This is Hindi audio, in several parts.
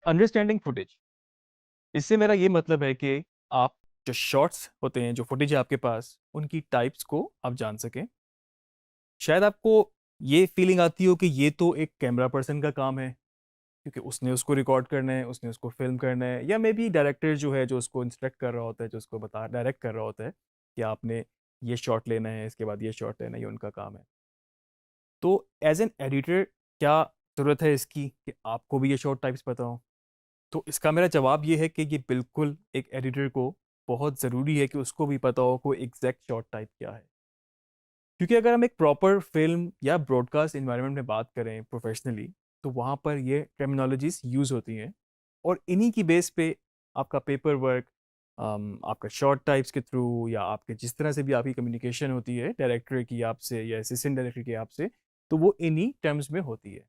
अंडरस्टैंडिंग फुटेज, इससे मेरा ये मतलब है कि आप जो शॉट्स होते हैं, जो फुटेज है आपके पास, उनकी टाइप्स को आप जान सकें। शायद आपको ये फीलिंग आती हो कि ये तो एक कैमरा पर्सन का काम है, क्योंकि उसने उसको रिकॉर्ड करना है, उसने उसको फिल्म करना है, या मे बी डायरेक्टर जो है, जो उसको इंस्ट्रक्ट कर रहा होता है, जो उसको डायरेक्ट कर रहा होता है कि आपने ये शॉट लेना है, इसके बाद ये शॉट लेना है, ये उनका काम है। तो एज एन एडिटर, क्या ज़रूरत है इसकी कि आपको भी ये शॉट टाइप्स पता हो? तो इसका मेरा जवाब ये है कि ये बिल्कुल एक एडिटर को बहुत ज़रूरी है कि उसको भी पता हो कोई एग्जैक्ट शॉट टाइप क्या है। क्योंकि अगर हम एक प्रॉपर फिल्म या ब्रॉडकास्ट इन्वायरमेंट में बात करें प्रोफेशनली, तो वहाँ पर ये टर्मिनोलॉजीज यूज़ होती हैं, और इन्हीं की बेस पे आपका पेपर वर्क, आपका शॉर्ट टाइप्स के थ्रू, या आपके जिस तरह से भी आपकी कम्युनिकेशन होती है डायरेक्टर की आपसे या असिस्टेंट डायरेक्टर की आपसे, तो वो इन्हीं टर्म्स में होती है।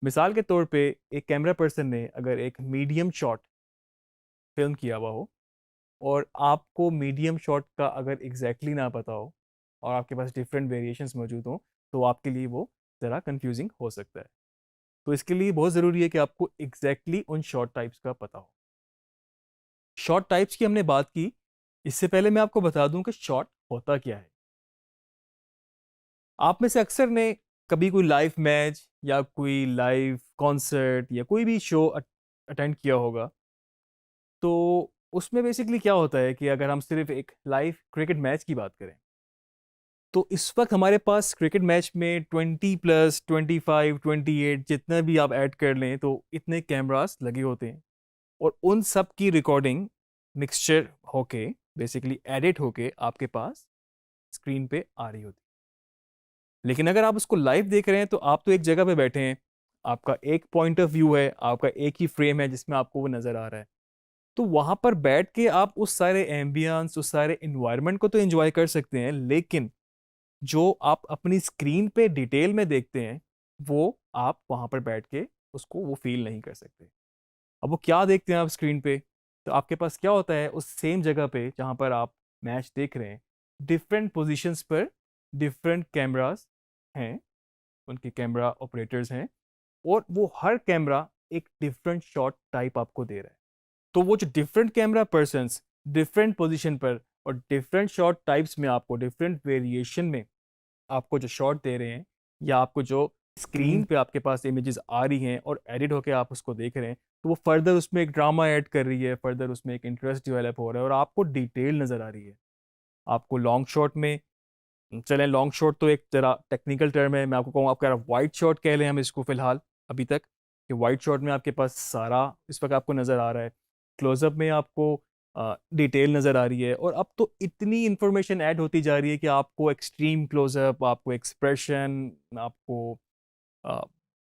मिसाल के तौर पे, एक कैमरा पर्सन ने अगर एक मीडियम शॉट फिल्म किया हुआ हो, और आपको मीडियम शॉट का अगर एग्जैक्टली ना पता हो, और आपके पास डिफरेंट वेरिएशंस मौजूद हों, तो आपके लिए वो ज़रा कंफ्यूजिंग हो सकता है। तो इसके लिए बहुत ज़रूरी है कि आपको एग्जैक्टली उन शॉट टाइप्स का पता हो। शॉट टाइप्स की हमने बात की, इससे पहले मैं आपको बता दूं कि शॉट होता क्या है। आप में से अक्सर ने कभी कोई लाइव मैच या कोई लाइव कॉन्सर्ट या कोई भी शो अटेंड किया होगा। तो उसमें बेसिकली क्या होता है कि अगर हम सिर्फ एक लाइव क्रिकेट मैच की बात करें, तो इस वक्त हमारे पास क्रिकेट मैच में 20+, 25, 28 जितना भी आप ऐड कर लें, तो इतने कैमरास लगे होते हैं, और उन सब की रिकॉर्डिंग मिक्सचर होके, बेसिकली एडिट होके आपके पास स्क्रीन पे आ रही होती है। लेकिन अगर आप उसको लाइव देख रहे हैं, तो आप तो एक जगह पे बैठे हैं, आपका एक पॉइंट ऑफ व्यू है, आपका एक ही फ्रेम है जिसमें आपको वो नज़र आ रहा है। तो वहां पर बैठ के आप उस सारे एम्बियंस, उस सारे इन्वायरमेंट को तो एंजॉय कर सकते हैं, लेकिन जो आप अपनी स्क्रीन पे डिटेल में देखते हैं, वो आप वहां पर बैठ के उसको वो फील नहीं कर सकते। अब वो क्या देखते हैं आप स्क्रीन पे? तो आपके पास क्या होता है, उस सेम जगह पे जहां पर आप मैच देख रहे हैं, डिफरेंट पोजीशंस पर डिफरेंट कैमरास हैं, उनके कैमरा ऑपरेटर्स हैं, और वो हर कैमरा एक डिफरेंट शॉट टाइप आपको दे रहा है। तो वो जो different camera persons different position पर और डिफरेंट शॉट टाइप्स में आपको डिफरेंट वेरिएशन में आपको जो शॉट दे रहे हैं, या आपको जो स्क्रीन पे आपके पास इमेजेस आ रही हैं और एडिट होके आप उसको देख रहे हैं, तो वो फर्दर उसमें एक ड्रामा ऐड कर रही है, फर्दर उसमें एक इंटरेस्ट डेवलप हो रहा है, और आपको डिटेल नज़र आ रही है। आपको लॉन्ग शॉट में, चलें लॉन्ग शॉट तो एक जरा टेक्निकल टर्म है, मैं आपको कहूँगा आपका वाइट शॉट कह लें हम इसको फिलहाल अभी तक, कि वाइट शॉट में आपके पास सारा इस वक्त आपको नज़र आ रहा है। क्लोजअप में आपको डिटेल नज़र आ रही है, और अब तो इतनी इंफॉर्मेशन ऐड होती जा रही है कि आपको एक्सट्रीम क्लोजअप, आपको एक्सप्रेशन, आपको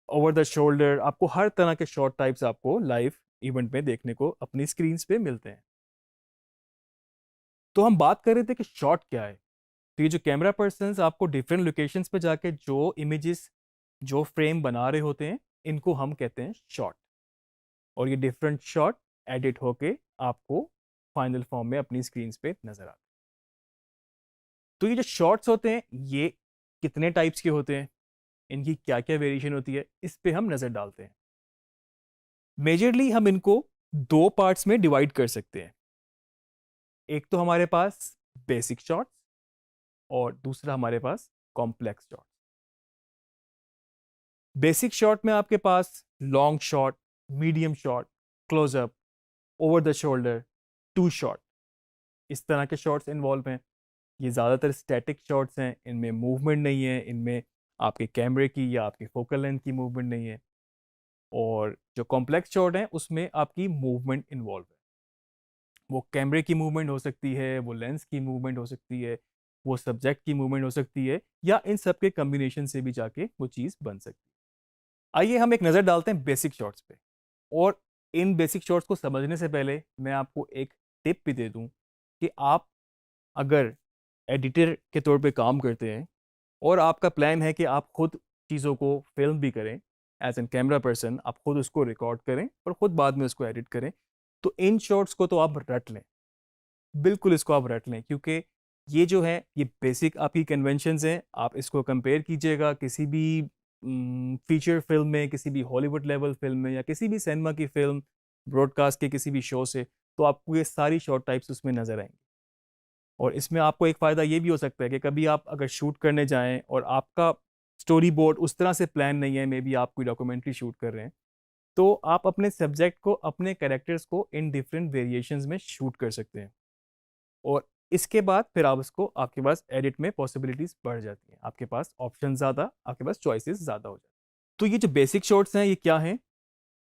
ओवर द शोल्डर, आपको हर तरह के शॉट टाइप्स आपको लाइव इवेंट में देखने को अपनी स्क्रीन पे मिलते हैं। तो हम बात कर रहे थे कि शॉट क्या है। तो ये जो कैमरा पर्सन्स आपको डिफरेंट लोकेशंस पे जाके जो इमेजेस, जो फ्रेम बना रहे होते हैं, इनको हम कहते हैं शॉट। और ये डिफरेंट शॉट एडिट होके आपको फाइनल फॉर्म में अपनी स्क्रीन पे नजर आते हैं। तो ये जो शॉट्स होते हैं, ये कितने टाइप्स के होते हैं, इनकी क्या क्या वेरिएशन होती है, इस पे हम नजर डालते हैं। मेजरली हम इनको दो पार्ट्स में डिवाइड कर सकते हैं। एक तो हमारे पास बेसिक शॉट्स, और दूसरा हमारे पास कॉम्प्लेक्स शॉट्स। बेसिक शॉट में आपके पास long shot, medium shot, close up, over the shoulder, two shot, इस तरह के शॉट्स इन्वॉल्व हैं। ये ज़्यादातर स्टैटिक शॉट्स हैं, इनमें मूवमेंट नहीं है, इनमें आपके कैमरे की या आपकी फोकल लेंथ की मूवमेंट नहीं है। और जो कॉम्प्लेक्स शॉट है, उसमें आपकी मूवमेंट इन्वॉल्व है। वो कैमरे की मूवमेंट हो सकती है, वो लेंस की मूवमेंट हो सकती है, वो सब्जेक्ट की मूवमेंट हो सकती है, या इन सब के कम्बिनेशन से भी जाके वो चीज़ बन सकती है। आइए हम एक नज़र डालते हैं बेसिक शॉट्स पे। और इन बेसिक शॉट्स को समझने से पहले मैं आपको एक टिप भी दे दूं कि आप अगर एडिटर के तौर पे काम करते हैं, और आपका प्लान है कि आप खुद चीज़ों को फिल्म भी करें, एज एन कैमरा पर्सन आप खुद उसको रिकॉर्ड करें और खुद बाद में उसको एडिट करें, तो इन शॉट्स को तो आप रट लें, बिल्कुल इसको आप रट लें। क्योंकि ये जो है, ये बेसिक आपकी कन्वेंशंस हैं। आप इसको कंपेयर कीजिएगा किसी भी फीचर फिल्म में, किसी भी हॉलीवुड लेवल फिल्म में, या किसी भी सिनेमा की फिल्म ब्रॉडकास्ट के किसी भी शो से, तो आपको ये सारी शॉट टाइप्स उसमें नज़र आएंगी। और इसमें आपको एक फ़ायदा ये भी हो सकता है कि कभी आप अगर शूट करने जाएं और आपका स्टोरी बोर्ड उस तरह से प्लान नहीं है, मे बी आप कोई डॉक्यूमेंट्री शूट कर रहे हैं, तो आप अपने सब्जेक्ट को, अपने कैरेक्टर्स को इन डिफरेंट वेरिएशंस में शूट कर सकते हैं। और इसके बाद फिर आप उसको, आपके पास एडिट में पॉसिबिलिटीज बढ़ जाती हैं, आपके पास ऑप्शन ज़्यादा, आपके पास चॉइसेस ज़्यादा हो जाती हैं। तो ये जो बेसिक शॉट्स हैं ये क्या हैं?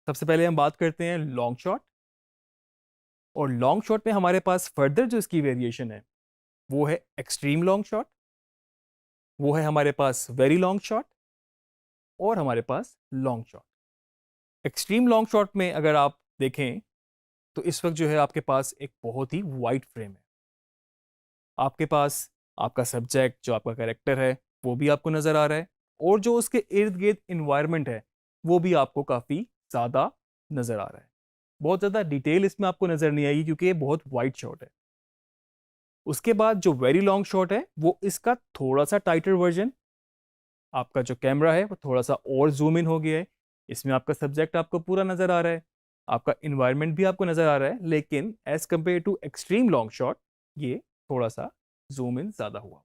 सबसे पहले हम बात करते हैं लॉन्ग शॉट। और लॉन्ग शॉट में हमारे पास फर्दर जो इसकी वेरिएशन है वो है एक्सट्रीम लॉन्ग शॉट, वो है हमारे पास वेरी लॉन्ग शॉट, और हमारे पास long shot. Extreme long shot में अगर आप देखें तो इस वक्त जो है आपके पास एक बहुत ही वाइड फ्रेम है। आपके पास आपका सब्जेक्ट, जो आपका कैरेक्टर है, वो भी आपको नज़र आ रहा है, और जो उसके इर्द गिर्द इन्वायरमेंट है वो भी आपको काफ़ी ज़्यादा नज़र आ रहा है। बहुत ज़्यादा डिटेल इसमें आपको नज़र नहीं आएगी क्योंकि ये बहुत वाइड शॉट है। उसके बाद जो वेरी लॉन्ग शॉट है वो इसका थोड़ा सा टाइटर वर्जन, आपका जो कैमरा है वो थोड़ा सा और जूम इन हो गया है। इसमें आपका सब्जेक्ट आपको पूरा नज़र आ रहा है, आपका इन्वायरमेंट भी आपको नज़र आ रहा है, लेकिन as compare to extreme long shot ये थोड़ा सा जूम इन ज़्यादा हुआ।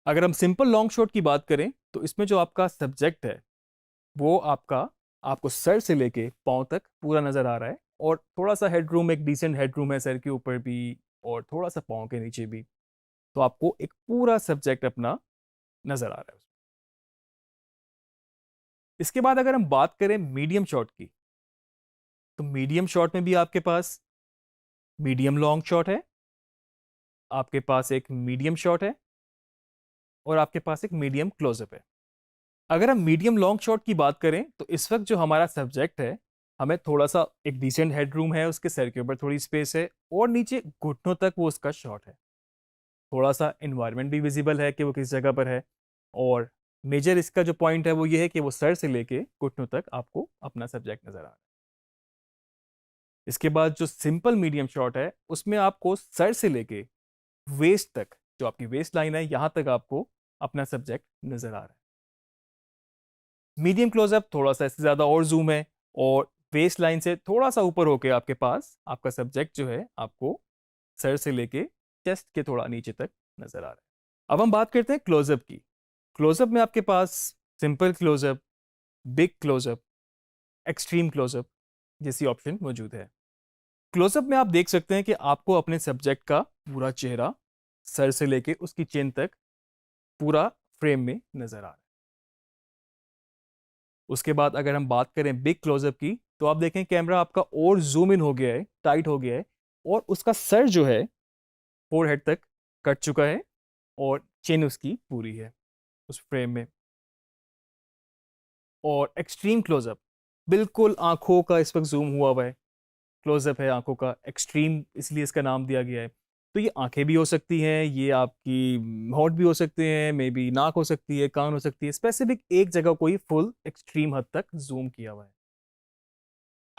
अगर हम सिंपल लॉन्ग शॉट की बात करें तो इसमें जो आपका सब्जेक्ट है वो आपको सर से लेके पाँव तक पूरा नज़र आ रहा है, और थोड़ा सा हेडरूम, एक डिसेंट हेडरूम है सर के ऊपर भी और थोड़ा सा पाँव के नीचे भी, तो आपको एक पूरा सब्जेक्ट अपना नज़र आ रहा है। इसके बाद अगर हम बात करें मीडियम शॉट की, तो मीडियम शॉट में भी आपके पास मीडियम लॉन्ग शॉट है, आपके पास एक मीडियम शॉट है, और आपके पास एक मीडियम क्लोजअप है। अगर हम मीडियम लॉन्ग शॉट की बात करें तो इस वक्त जो हमारा सब्जेक्ट है, हमें थोड़ा सा एक डिसेंट हेडरूम है, उसके सर के ऊपर थोड़ी स्पेस है, और नीचे घुटनों तक वो उसका शॉट है। थोड़ा सा इन्वायरमेंट भी विजिबल है कि वो किस जगह पर है, और मेजर इसका जो पॉइंट है वो ये है कि वो सर से लेके घुटनों तक आपको अपना सब्जेक्ट नजर आ रहा है। इसके बाद जो सिंपल मीडियम शॉट है उसमें आपको सर से लेके वेस्ट तक, जो आपकी वेस्ट लाइन है, यहां तक आपको अपना सब्जेक्ट नजर आ रहा है। मीडियम क्लोजअप थोड़ा सा इससे ज़्यादा और जूम है, और वेस्ट लाइन से थोड़ा सा ऊपर होके आपके पास आपका सब्जेक्ट जो है आपको सर से लेके चेस्ट के थोड़ा नीचे तक नजर आ रहा है। अब हम बात करते हैं क्लोजअप की। क्लोजअप में आपके पास simple close up, big close up, extreme close up जैसी ऑप्शन मौजूद है। क्लोजअप में आप देख सकते हैं कि आपको अपने सब्जेक्ट का पूरा चेहरा सर से लेके उसकी चिन तक पूरा फ्रेम में नजर आ रहा है। उसके बाद अगर हम बात करें बिग क्लोजअप की, तो आप देखें कैमरा आपका और जूम इन हो गया है, टाइट हो गया है, और उसका सर जो है फोरहेड तक कट चुका है, और चिन उसकी पूरी है उस फ्रेम में। और एक्सट्रीम क्लोजअप, बिल्कुल आंखों का इस वक्त जूम हुआ हुआ है, क्लोजअप है आंखों का, एक्सट्रीम इसलिए इसका नाम दिया गया है। तो ये आंखें भी हो सकती हैं, ये आपकी होंठ भी हो सकते हैं, मे बी नाक हो सकती है, कान हो सकती है, स्पेसिफिक एक जगह को ही फुल एक्सट्रीम हद तक जूम किया हुआ है।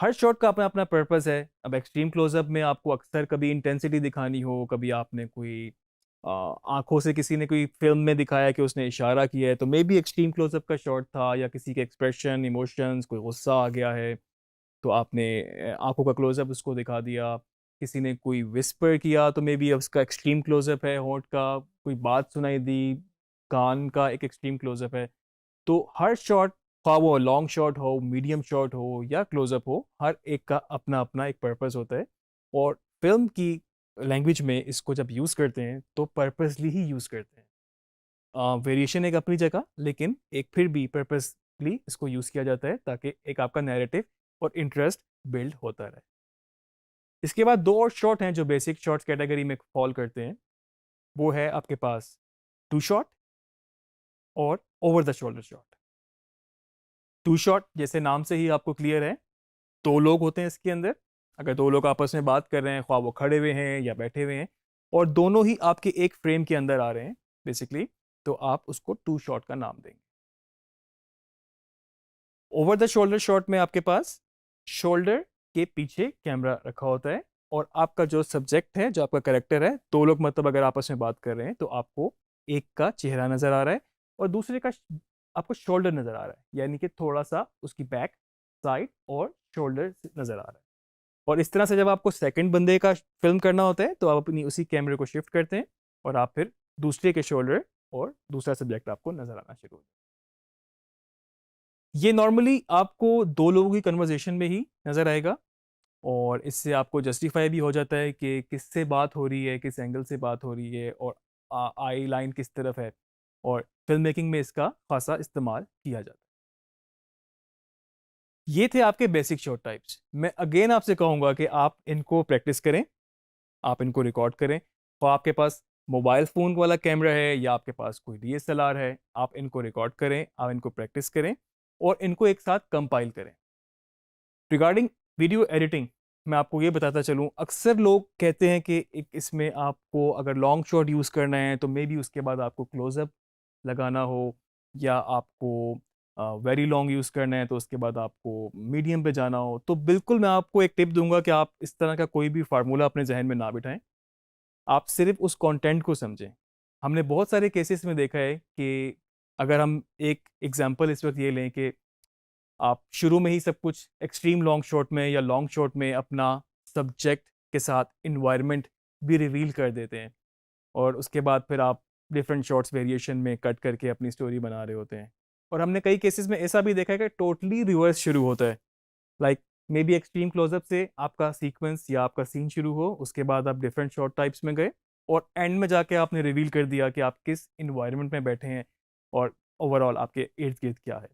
हर शॉट का अपना अपना पर्पस है। अब एक्सट्रीम क्लोजअप में आपको अक्सर कभी इंटेंसिटी दिखानी हो, कभी आपने कोई आंखों से, किसी ने कोई फिल्म में दिखाया कि उसने इशारा किया है, तो मे बी एक्सट्रीम क्लोजअप का शॉट था, या किसी के एक्सप्रेशन, इमोशंस, कोई गुस्सा आ गया है तो आपने आंखों का क्लोजअप उसको दिखा दिया। किसी ने कोई विस्पर किया तो मे बी उसका एक्सट्रीम क्लोजअप है होंठ का, कोई बात सुनाई दी, कान का एक एक्सट्रीम क्लोजअप है। तो हर शॉट, ख्वाह वो लॉन्ग शॉट हो, मीडियम शॉट हो या क्लोजअप हो, हर एक का अपना अपना एक पर्पस होता है। और फिल्म की लैंग्वेज में इसको जब यूज़ करते हैं तो पर्पसली ही यूज़ करते हैं। वेरिएशन एक अपनी जगह, लेकिन एक फिर भी पर्पसली इसको यूज़ किया जाता है ताकि एक आपका नैरेटिव और इंटरेस्ट बिल्ड होता रहे। इसके बाद दो और शॉट हैं जो बेसिक शॉट्स कैटेगरी में फॉल करते हैं। वो है आपके पास टू शॉट और over the shoulder shot. Two shot जैसे नाम से ही आपको क्लियर है, दो लोग होते हैं इसके अंदर। अगर दो लोग आपस में बात कर रहे हैं, ख्वाह वो खड़े हुए हैं या बैठे हुए हैं, और दोनों ही आपके एक फ्रेम के अंदर आ रहे हैं बेसिकली, तो आप उसको टू शॉट का नाम देंगे। ओवर द शोल्डर शॉट में आपके पास शोल्डर के पीछे कैमरा रखा होता है, और आपका जो सब्जेक्ट है, जो आपका करेक्टर है, दो लोग मतलब अगर आपस में बात कर रहे हैं तो आपको एक का चेहरा नजर आ रहा है और दूसरे का आपको शोल्डर नजर आ रहा है, यानी कि थोड़ा सा उसकी बैक, साइड और शोल्डर नज़र आ रहा है। और इस तरह से जब आपको सेकंड बंदे का फिल्म करना होता है तो आप अपनी उसी कैमरे को शिफ्ट करते हैं और आप फिर दूसरे के शोल्डर और दूसरा सब्जेक्ट आपको नज़र आना शुरू हो। ये नॉर्मली आपको दो लोगों की कन्वर्जेशन में ही नज़र आएगा और इससे आपको जस्टिफाई भी हो जाता है कि किससे बात हो रही है, किस एंगल से बात हो रही है और आई लाइन किस तरफ है, और फिल्म मेकिंग में इसका खासा इस्तेमाल किया जाता है। ये थे आपके बेसिक शॉट टाइप्स। मैं अगेन आपसे कहूँगा कि आप इनको प्रैक्टिस करें, आप इनको रिकॉर्ड करें। तो आपके पास मोबाइल फ़ोन वाला कैमरा है या आपके पास कोई DSLR है, आप इनको रिकॉर्ड करें, आप इनको प्रैक्टिस करें और इनको एक साथ कंपाइल करें। रिगार्डिंग वीडियो एडिटिंग, मैं आपको ये बताता चलूँ, अक्सर लोग कहते हैं कि एक इसमें आपको अगर लॉन्ग शॉट यूज़ करना है तो मे बी उसके बाद आपको क्लोज़अप लगाना हो, या आपको वेरी लॉन्ग यूज़ करना है तो उसके बाद आपको मीडियम पे जाना हो। तो बिल्कुल मैं आपको एक टिप दूंगा कि आप इस तरह का कोई भी फार्मूला अपने जहन में ना बिठाएं, आप सिर्फ उस कंटेंट को समझें। हमने बहुत सारे केसेस में देखा है कि अगर हम एक एग्जांपल इस वक्त ये लें कि आप शुरू में ही सब कुछ एक्सट्रीम लॉन्ग शॉट में या लॉन्ग शॉट में अपना सब्जेक्ट के साथ इन्वायरमेंट भी रिवील कर देते हैं और उसके बाद फिर आप डिफरेंट शॉट्स वेरिएशन में कट करके अपनी स्टोरी बना रहे होते हैं। और हमने कई केसेस में ऐसा भी देखा है कि टोटली रिवर्स शुरू होता है, like maybe extreme closeup से आपका सीक्वेंस या आपका सीन शुरू हो, उसके बाद आप डिफरेंट शॉट टाइप्स में गए और एंड में जाके आपने रिवील कर दिया कि आप किस इन्वायरमेंट में बैठे हैं और ओवरऑल आपके इर्द गिर्द क्या है।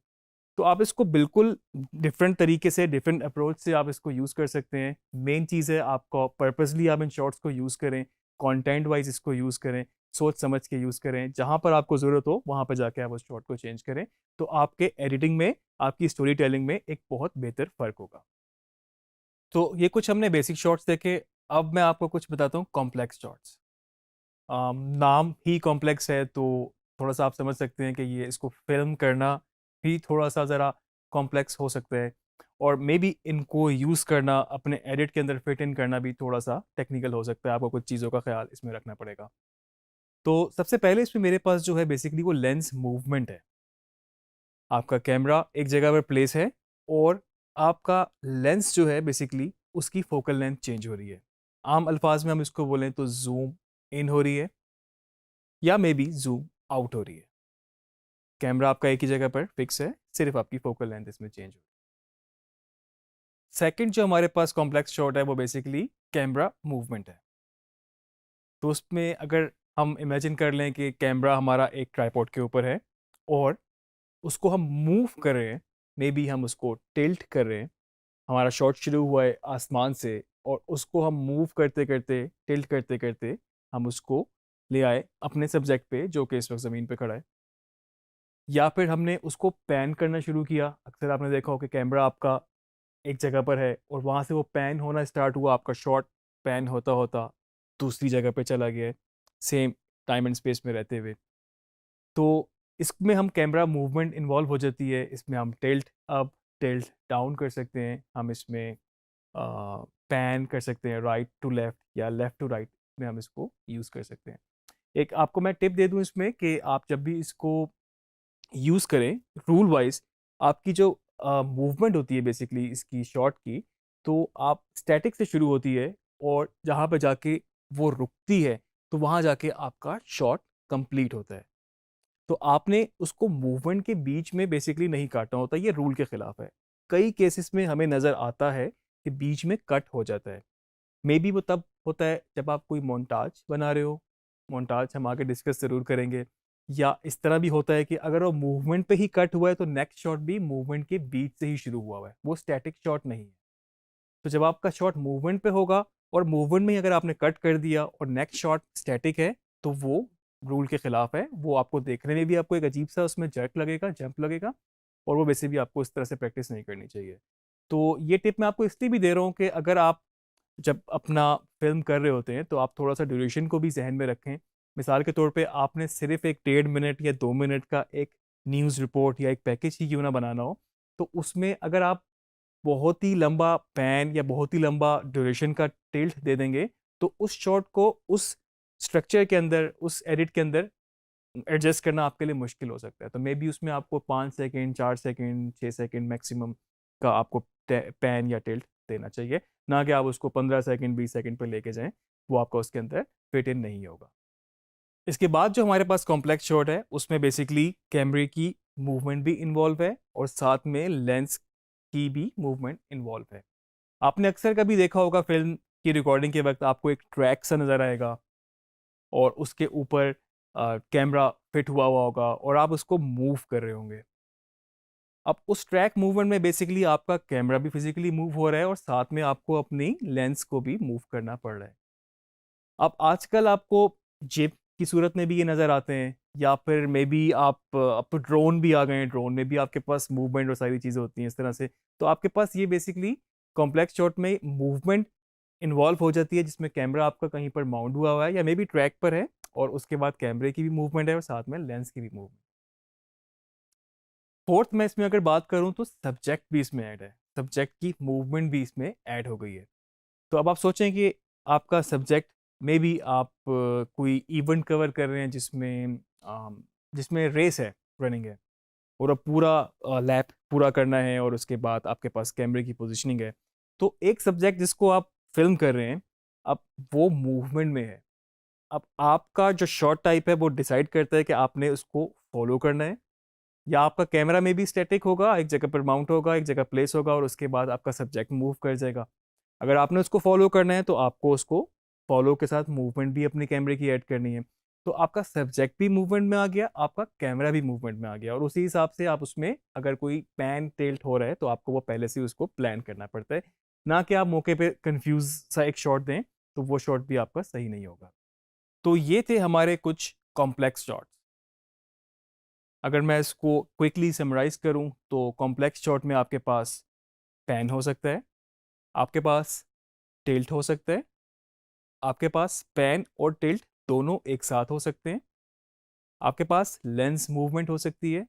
तो आप इसको बिल्कुल डिफरेंट तरीके से, डिफरेंट अप्रोच से आप इसको यूज़ कर सकते हैं। मेन चीज़ है आपको पर्पसली आप इन शॉर्ट्स को यूज़ करें, कंटेंट वाइज इसको यूज़ करें, सोच समझ के यूज़ करें, जहाँ पर आपको ज़रूरत हो वहाँ पर जाके आप उस शॉर्ट को चेंज करें, तो आपके एडिटिंग में, आपकी स्टोरी टेलिंग में एक बहुत बेहतर फ़र्क होगा। तो ये कुछ हमने बेसिक शॉर्ट्स देखे। अब मैं आपको कुछ बताता हूँ कॉम्प्लेक्स शॉर्ट्स। नाम ही कॉम्प्लेक्स है तो थोड़ा सा आप समझ सकते हैं कि ये इसको फिल्म करना भी थोड़ा सा ज़रा कॉम्प्लेक्स हो सकता है, और मे बी इनको यूज़ करना, अपने एडिट के अंदर फिट इन करना भी थोड़ा सा टेक्निकल हो सकता है। आपको कुछ चीज़ों का ख्याल इसमें रखना पड़ेगा। तो सबसे पहले इसमें मेरे पास जो है बेसिकली वो लेंस मूवमेंट है। आपका कैमरा एक जगह पर प्लेस है और आपका लेंस जो है बेसिकली उसकी फोकल लेंथ चेंज हो रही है। आम अल्फाज में हम इसको बोलें तो जूम इन हो रही है या मे बी जूम आउट हो रही है। कैमरा आपका एक ही जगह पर फिक्स है, सिर्फ आपकी फोकल लेंथ इसमें चेंज हो रही है। सेकंड जो हमारे पास कॉम्प्लेक्स शॉट है वो बेसिकली कैमरा मूवमेंट है। तो उसमें अगर हम इमेजिन कर लें कि कैमरा हमारा एक ट्राइपॉड के ऊपर है और उसको हम मूव कर रहे हैं, मे बी हम उसको टिल्ट कर रहे हैं। हमारा शॉट शुरू हुआ है आसमान से और उसको हम मूव करते करते, टिल्ट करते करते हम उसको ले आए अपने सब्जेक्ट पे जो कि इस वक्त ज़मीन पे खड़ा है, या फिर हमने उसको पैन करना शुरू किया। अक्सर आपने देखा हो कि कैमरा आपका एक जगह पर है और वहाँ से वो पैन होना स्टार्ट हुआ, आपका शॉट पैन होता होता दूसरी जगह पे चला गया है, सेम टाइम एंड स्पेस में रहते हुए। तो इसमें हम कैमरा मूवमेंट इन्वॉल्व हो जाती है। इसमें हम टिल्ट अप, टिल्ट डाउन कर सकते हैं, हम इसमें पैन कर सकते हैं राइट टू लेफ़्ट या लेफ़्ट टू राइट में हम इसको यूज़ कर सकते हैं। एक आपको मैं टिप दे दूँ इसमें कि आप जब भी इसको यूज़ करें, रूल वाइज़ आपकी जो मूवमेंट होती है बेसिकली इसकी शॉट की, तो आप स्टैटिक से शुरू होती है और जहाँ पे जाके वो रुकती है, तो वहाँ जाके आपका शॉट कंप्लीट होता है। तो आपने उसको मूवमेंट के बीच में बेसिकली नहीं काटना होता, ये रूल के खिलाफ है। कई केसेस में हमें नज़र आता है कि बीच में कट हो जाता है। मे बी वो तब होता है जब आप कोई मोन्टाज बना रहे हो, मोन्टाज हम आगे डिस्कस ज़रूर करेंगे। या इस तरह भी होता है कि अगर वो मूवमेंट पे ही कट हुआ है तो नेक्स्ट शॉट भी मूवमेंट के बीच से ही शुरू हुआ है, वो स्टैटिक शॉट नहीं है। तो जब आपका शॉट मूवमेंट पे होगा और मूवमेंट में ही अगर आपने कट कर दिया और नेक्स्ट शॉट स्टैटिक है, तो वो रूल के खिलाफ है। वो आपको देखने में भी आपको एक अजीब सा उसमें जर्क लगेगा, जंप लगेगा, और वो वैसे भी आपको इस तरह से प्रैक्टिस नहीं करनी चाहिए। तो ये टिप मैं आपको इसलिए भी दे रहा हूँ कि अगर आप जब अपना फिल्म कर रहे होते हैं तो आप थोड़ा सा ड्यूरेशन को भी जहन में रखें। मिसाल के तौर पे आपने सिर्फ एक 1.5 मिनट या 2 मिनट का एक न्यूज़ रिपोर्ट या एक पैकेज ही क्यों ना बनाना हो, तो उसमें अगर आप बहुत ही लंबा पैन या बहुत ही लंबा ड्यूरेशन का टिल्ट दे देंगे, तो उस शॉट को उस स्ट्रक्चर के अंदर, उस एडिट के अंदर एडजस्ट करना आपके लिए मुश्किल हो सकता है। तो मे बी उसमें आपको 5 सेकंड, 4 सेकंड, 6 सेकंड मैक्सिमम का आपको पैन या टिल्ट देना चाहिए, ना कि आप उसको 15 सेकंड 20 सेकंड पे लेके जाएं, वो आपका उसके अंदर फिट इन नहीं होगा। इसके बाद जो हमारे पास कॉम्प्लेक्स शॉट है उसमें बेसिकली कैमरे की मूवमेंट भी इन्वॉल्व है और साथ में लेंस की भी मूवमेंट इन्वॉल्व है। आपने अक्सर कभी देखा होगा फिल्म की रिकॉर्डिंग के वक्त आपको एक ट्रैक सा नज़र आएगा और उसके ऊपर कैमरा फिट हुआ हुआ होगा और आप उसको मूव कर रहे होंगे। अब उस ट्रैक मूवमेंट में बेसिकली आपका कैमरा भी फिजिकली मूव हो रहा है और साथ में आपको अपनी लेंस को भी मूव करना पड़ रहा है। अब आजकल आपको जिप की सूरत में भी ये नज़र आते हैं, या फिर मे बी आप अब तो ड्रोन भी आ गए हैं, ड्रोन में भी आपके पास मूवमेंट और सारी चीज़ें होती हैं इस तरह से। तो आपके पास ये बेसिकली कॉम्प्लेक्स शॉट में मूवमेंट इन्वॉल्व हो जाती है, जिसमें कैमरा आपका कहीं पर माउंट हुआ हुआ है या मे बी ट्रैक पर है और उसके बाद कैमरे की भी मूवमेंट है और साथ में लेंस की भी मूवमेंट। फोर्थ में इसमें अगर बात करूं तो सब्जेक्ट भी इसमें ऐड है, सब्जेक्ट की मूवमेंट भी इसमें ऐड हो गई है। तो अब आप सोचें कि आपका सब्जेक्ट मे बी आप कोई इवेंट कवर कर रहे हैं जिसमें रेस है, रनिंग है, और अब पूरा लैप पूरा करना है और उसके बाद आपके पास कैमरे की पोजीशनिंग है। तो एक सब्जेक्ट जिसको आप फिल्म कर रहे हैं, अब वो मूवमेंट में है। अब आपका जो शॉट टाइप है वो डिसाइड करता है कि आपने उसको फॉलो करना है, या आपका कैमरा में भी स्टैटिक होगा, एक जगह पर माउंट होगा, एक जगह प्लेस होगा और उसके बाद आपका सब्जेक्ट मूव कर जाएगा। अगर आपने उसको फॉलो करना है तो आपको उसको फॉलो के साथ मूवमेंट भी अपने कैमरे की ऐड करनी है। तो आपका सब्जेक्ट भी मूवमेंट में आ गया, आपका कैमरा भी मूवमेंट में आ गया, और उसी हिसाब से आप उसमें अगर कोई पैन टिल्ट हो रहा है तो आपको वो पहले से उसको प्लान करना पड़ता है, ना कि आप मौके पे कंफ्यूज सा एक शॉट दें, तो वो शॉट भी आपका सही नहीं होगा। तो ये थे हमारे कुछ कॉम्प्लेक्स शॉट्स। अगर मैं इसको क्विकली समराइज करूं तो कॉम्प्लेक्स शॉट में आपके पास पैन हो सकता है, आपके पास टिल्ट हो सकता है, आपके पास पैन और टिल्ट दोनों एक साथ हो सकते हैं, आपके पास लेंस मूवमेंट हो सकती है,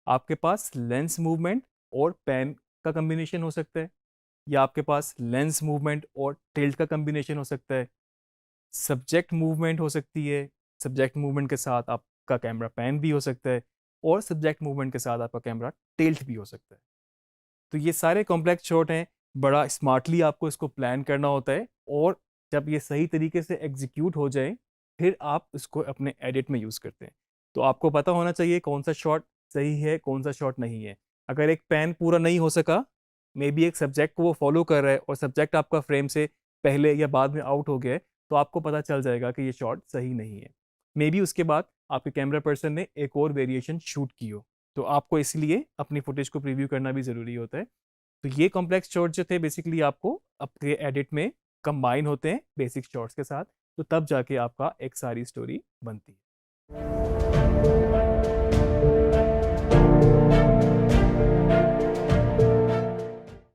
आपके पास लेंस मूवमेंट और पैन का कॉम्बिनेशन हो सकता है, या आपके पास लेंस मूवमेंट और टिल्ट का कॉम्बिनेशन हो सकता है, सब्जेक्ट मूवमेंट हो सकती है, सब्जेक्ट मूवमेंट के साथ आपका कैमरा पैन भी हो सकता है, और सब्जेक्ट मूवमेंट के साथ आपका कैमरा टिल्ट भी हो सकता है। तो ये सारे कॉम्प्लेक्स शॉट हैं, बड़ा स्मार्टली आपको इसको प्लान करना होता है, और जब ये सही तरीके से एग्जीक्यूट हो जाए फिर आप इसको अपने एडिट में यूज़ करते हैं। तो आपको पता होना चाहिए कौन सा शॉट सही है, कौन सा शॉट नहीं है। अगर एक पैन पूरा नहीं हो सका, मे बी एक सब्जेक्ट को वो फॉलो कर रहा है और सब्जेक्ट आपका फ्रेम से पहले या बाद में आउट हो गया है, तो आपको पता चल जाएगा कि ये शॉट सही नहीं है। मे बी उसके बाद आपके कैमरा पर्सन ने एक और वेरिएशन शूट की हो, तो आपको इसलिए अपनी फुटेज को प्रीव्यू करना भी ज़रूरी होता है। तो ये कॉम्प्लेक्स शॉट जो थे बेसिकली आपको आपके एडिट में कंबाइन होते हैं बेसिक शॉट्स के साथ, तो तब जाके आपका एक सारी स्टोरी बनती है।